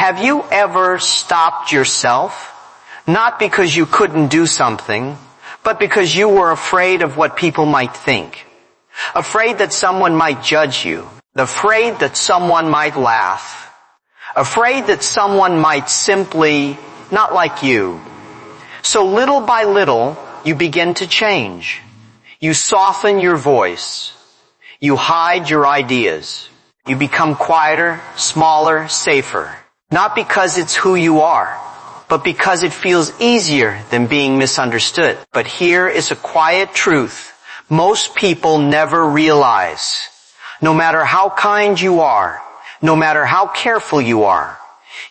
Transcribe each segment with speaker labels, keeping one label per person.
Speaker 1: Have you ever stopped yourself? Not because you couldn't do something, but because you were afraid of what people might think. Afraid that someone might judge you. Afraid that someone might laugh. Afraid that someone might simply not like you. So little by little, you begin to change. You soften your voice. You hide your ideas. You become quieter, smaller, safer. Not because it's who you are, but because it feels easier than being misunderstood. But here is a quiet truth most people never realize. No matter how kind you are, no matter how careful you are,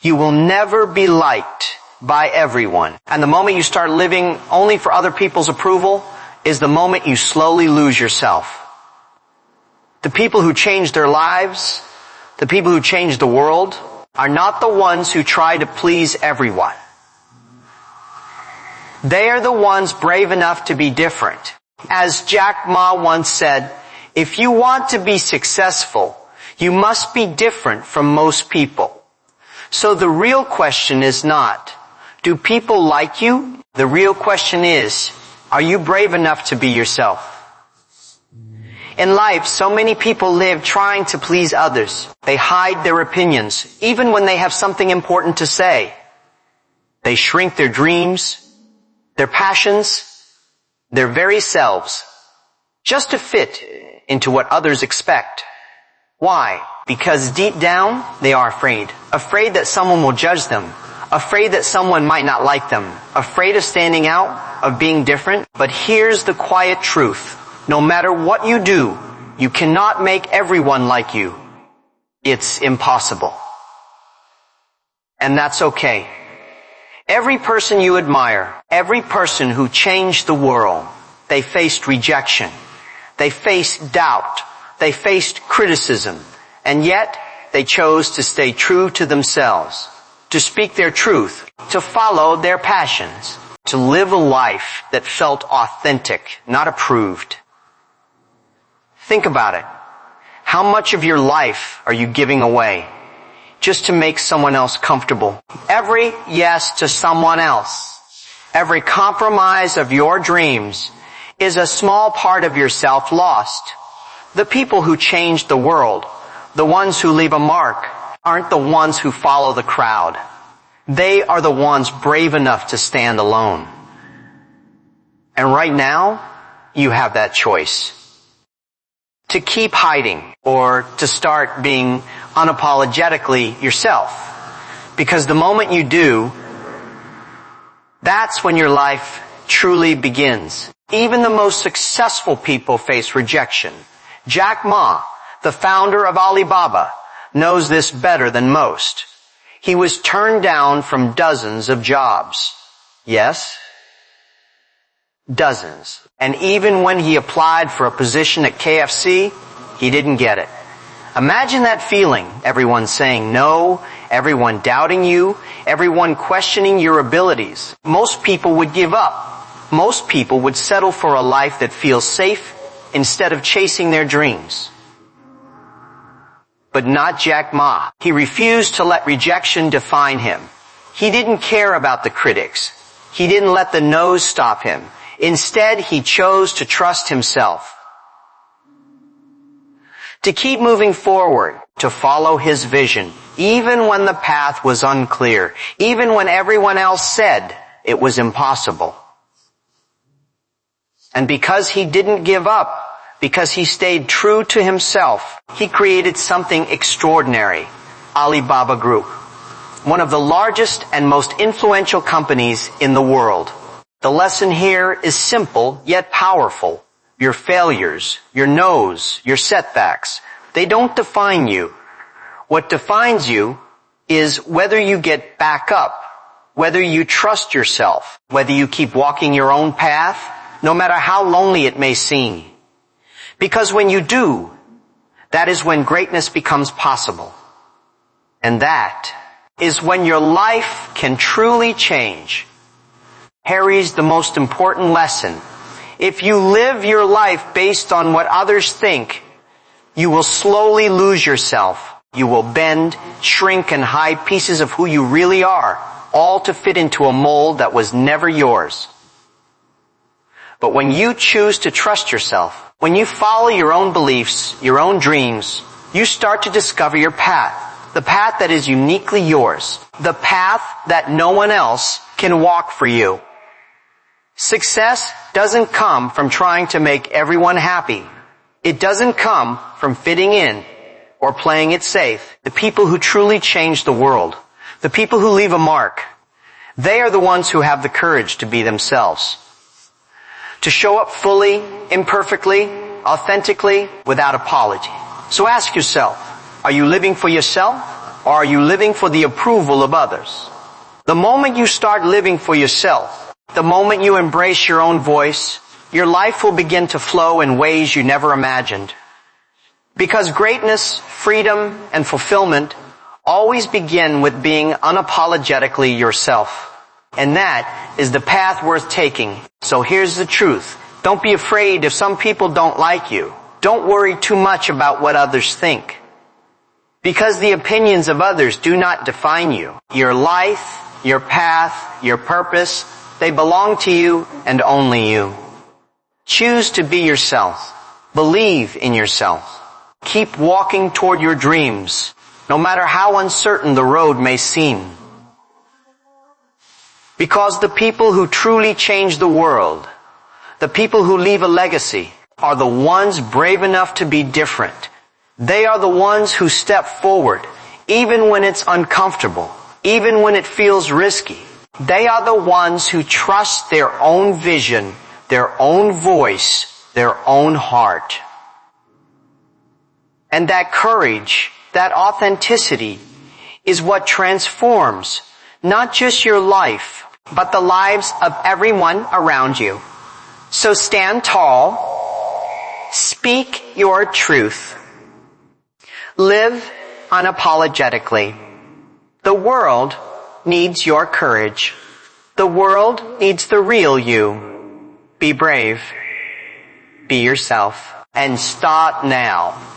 Speaker 1: you will never be liked by everyone. And the moment you start living only for other people's approval is the moment you slowly lose yourself. The people who change their lives, the people who change the world, are not the ones who try to please everyone. They are the ones brave enough to be different. As Jack Ma once said, if you want to be successful, you must be different from most people. So the real question is not, do people like you? The real question is, are you brave enough to be yourself? In life, so many people live trying to please others. They hide their opinions, even when they have something important to say. They shrink their dreams, their passions, their very selves, just to fit into what others expect. Why? Because deep down, they are afraid. Afraid that someone will judge them. Afraid that someone might not like them. Afraid of standing out, of being different. But here's the quiet truth. No matter what you do, you cannot make everyone like you. It's impossible. And that's okay. Every person you admire, every person who changed the world, they faced rejection. They faced doubt. They faced criticism. And yet, they chose to stay true to themselves, to speak their truth, to follow their passions, to live a life that felt authentic, not approved. Think about it. How much of your life are you giving away just to make someone else comfortable? Every yes to someone else, every compromise of your dreams is a small part of yourself lost. The people who change the world, the ones who leave a mark, aren't the ones who follow the crowd. They are the ones brave enough to stand alone. And right now, you have that choice. To keep hiding or to start being unapologetically yourself. Because the moment you do, that's when your life truly begins. Even the most successful people face rejection. Jack Ma, the founder of Alibaba, knows this better than most. He was turned down from dozens of jobs. Yes? Dozens. And even when he applied for a position at KFC, he didn't get it. Imagine that feeling. Everyone saying no, everyone doubting you, everyone questioning your abilities. Most people would give up. Most people would settle for a life that feels safe instead of chasing their dreams. But not Jack Ma. He refused to let rejection define him. He didn't care about the critics. He didn't let the no's stop him. Instead, he chose to trust himself. To keep moving forward, to follow his vision, even when the path was unclear, even when everyone else said it was impossible. And because he didn't give up, because he stayed true to himself, he created something extraordinary, Alibaba Group, one of the largest and most influential companies in the world. The lesson here is simple yet powerful. Your failures, your no's, your setbacks, they don't define you. What defines you is whether you get back up, whether you trust yourself, whether you keep walking your own path, no matter how lonely it may seem. Because when you do, that is when greatness becomes possible. And that is when your life can truly change. Harry's the most important lesson. If you live your life based on what others think, you will slowly lose yourself. You will bend, shrink, and hide pieces of who you really are, all to fit into a mold that was never yours. But when you choose to trust yourself, when you follow your own beliefs, your own dreams, you start to discover your path, the path that is uniquely yours, the path that no one else can walk for you. Success doesn't come from trying to make everyone happy. It doesn't come from fitting in or playing it safe. The people who truly change the world, the people who leave a mark, they are the ones who have the courage to be themselves. To show up fully, imperfectly, authentically, without apology. So ask yourself, are you living for yourself or are you living for the approval of others? The moment you start living for yourself, the moment you embrace your own voice, your life will begin to flow in ways you never imagined. Because greatness, freedom, and fulfillment always begin with being unapologetically yourself. And that is the path worth taking. So here's the truth. Don't be afraid if some people don't like you. Don't worry too much about what others think. Because the opinions of others do not define you. Your life, your path, your purpose, they belong to you and only you. Choose to be yourself. Believe in yourself. Keep walking toward your dreams, no matter how uncertain the road may seem. Because the people who truly change the world, the people who leave a legacy, are the ones brave enough to be different. They are the ones who step forward, even when it's uncomfortable, even when it feels risky. They are the ones who trust their own vision, their own voice, their own heart. And that courage, that authenticity, is what transforms not just your life, but the lives of everyone around you. So stand tall, speak your truth, live unapologetically. The world needs your courage. The world needs the real you. Be brave, be yourself, and start now.